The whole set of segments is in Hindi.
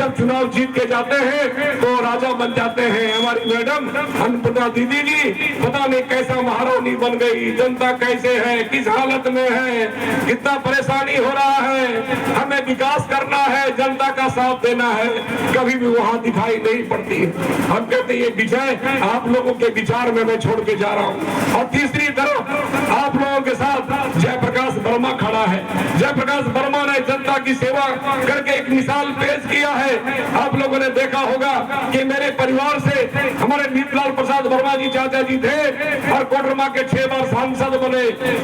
जब चुनाव जीत के जाते हैं तो राजा बन जाते हैं। हमारी मैडम अन्नपूर्णा दीदी जी पता नहीं कैसा महारानी बन गई, जनता कैसे है, किस हालत में है, कितना परेशानी हो रहा है। हमें विकास करना है, जनता का साथ देना है, कभी भी वहाँ दिखाई नहीं पड़ती। हम कहते ये विजय आप लोगों के विचार में मैं छोड़ के जा रहा हूँ। और तीसरी तरफ आप लोगों के साथ जयप्रकाश वर्मा खड़ा है। जयप्रकाश वर्मा ने जनता की सेवा करके एक मिसाल पेश किया है। आप लोगों ने देखा होगा कि मेरे परिवार से हमारे नीतलाल प्रसाद वर्मा जी चाचा जी थे और कोडरमा के 6 बार सांसद बने।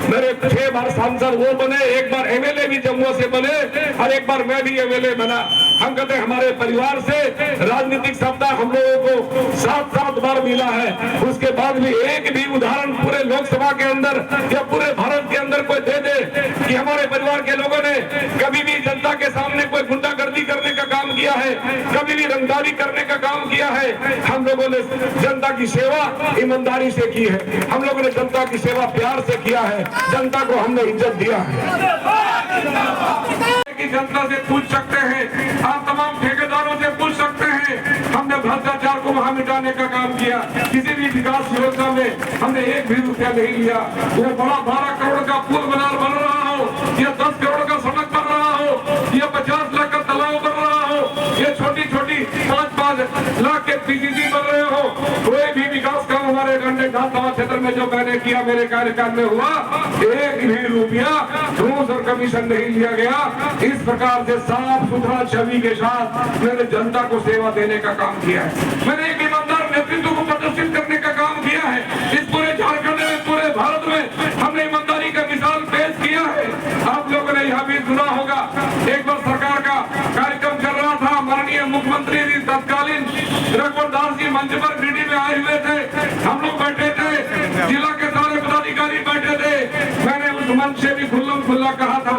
मेरे 6 बार सांसद वो बने, एक बार एमएलए भी जम्मू से बने और एक बार मैं भी एमएलए बना। हम कहते हमारे परिवार से राजनीतिक सत्ता हम लोगों को 7 बार मिला है। उसके बाद भी एक भी उदाहरण पूरे लोकसभा के अंदर या पूरे भारत के अंदर कोई दे दे कि हमारे परिवार के लोगों ने कभी भी जनता के सामने कोई गुंडागर्दी करने का काम किया है, कभी भी रंगदारी करने का काम किया है। हम लोगों ने जनता की सेवा ईमानदारी से की है, हम लोगों ने जनता की सेवा प्यार से किया है, जनता को हमने इज्जत दिया है। जनता से पूछ सकते हैं, आप तमाम ठेकेदारों से पूछ सकते हैं, हमने भ्रष्टाचार को वहाँ मिटाने का काम किया। किसी भी विकास योजना में हमने एक भी रुपया नहीं लिया। वो बड़ा 12 करोड़ का पुल बन रहा हो, या 10 करोड़ का सड़क बन रहा हो, या 50 लाख का तालाब बन रहा हो, या छोटी छोटी 5-5 लाख के पीसीसी बन रहे हो, कोई भी विकास काम हमारे विधानसभा क्षेत्र में जो मैंने किया, मेरे कार्यकाल में हुआ, एक भी रुपया घूस और कमीशन नहीं लिया गया। इस प्रकार से साफ सुथरा छवि के साथ मैंने जनता को सेवा देने का काम किया है। मैंने एक ईमानदार नेतृत्व को प्रदर्शित करने का काम किया है। इस पूरे झारखंड में, पूरे भारत में हमने ईमानदारी का मिसाल पेश किया है। आप लोगों ने यहाँ भी सुना होगा, एक बार सरकार का कार्यक्रम चल रहा था, माननीय मुख्यमंत्री जी तत्कालीन रघुवर दास जी मंच पर गिरिडीह में आए हुए थे, हम लोग बैठे थे, जिला के सारे पदाधिकारी बैठे थे। मैंने उस मंच से भी खुल्ला कहा था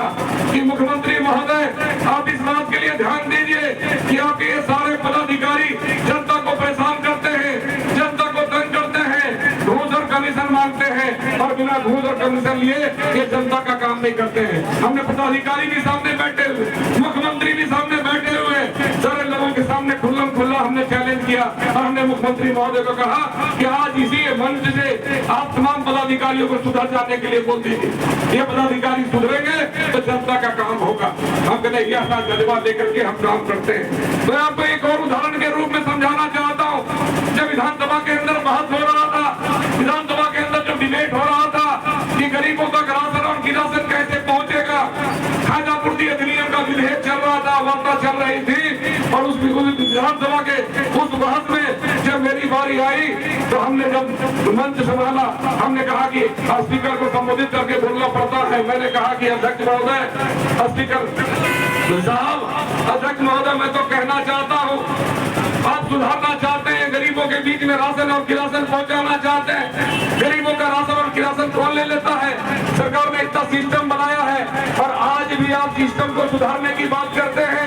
कि मुख्यमंत्री महोदय आप इस बात के लिए ध्यान दीजिए कि आप ये सारे पदाधिकारी जनता को परेशान करते हैं, जनता को तंग करते हैं, घूस और कमीशन मांगते हैं और बिना घूस और कमीशन लिए ये जनता का काम नहीं करते हैं। हमने पदाधिकारी भी सामने बैठे हुए, मुख्यमंत्री भी सामने बैठे हुए, सारे लोगों के सामने खुल्ला हमने चैलेंज किया और हमने मुख्यमंत्री महोदय को कहा कि आज इसी मंच से आप तमाम पदाधिकारियों को सुधार जाने के लिए बोल दीजिए। ये पदाधिकारी सुधरेंगे तो जनता का काम होगा। हम कहते हैं यह जज्बा लेकर के हम काम करते हैं। मैं आपको एक और उदाहरण के रूप में समझाना चाहता हूँ। जब विधानसभा के अंदर बहस हो रहा था, विधानसभा के अंदर जो डिबेट हो रहा था कि गरीबों का राशन और किरासन कैसे पहुंचेगा, खाजापूर्ति अधिनियम का विधेयक चल रहा था, वार्ता चल रही थी और उस विधानसभा के उस बहस में जब मेरी बारी आई तो हमने जब मंच संभाला, हमने कहा कि स्पीकर को संबोधित करके बोलना पड़ता है। मैंने कहा कि अध्यक्ष महोदय, स्पीकर साहब, अध्यक्ष महोदय, मैं तो कहना चाहता हूँ, आप सुधारना चाहते हैं, गरीबों के बीच में राशन और किरासन पहुंचाना चाहते हैं। गरीबों का राशन और किरासन कौन ले लेता है? सरकार ने इतना सिस्टम बनाया है और आज भी आप सिस्टम को सुधारने की बात करते हैं।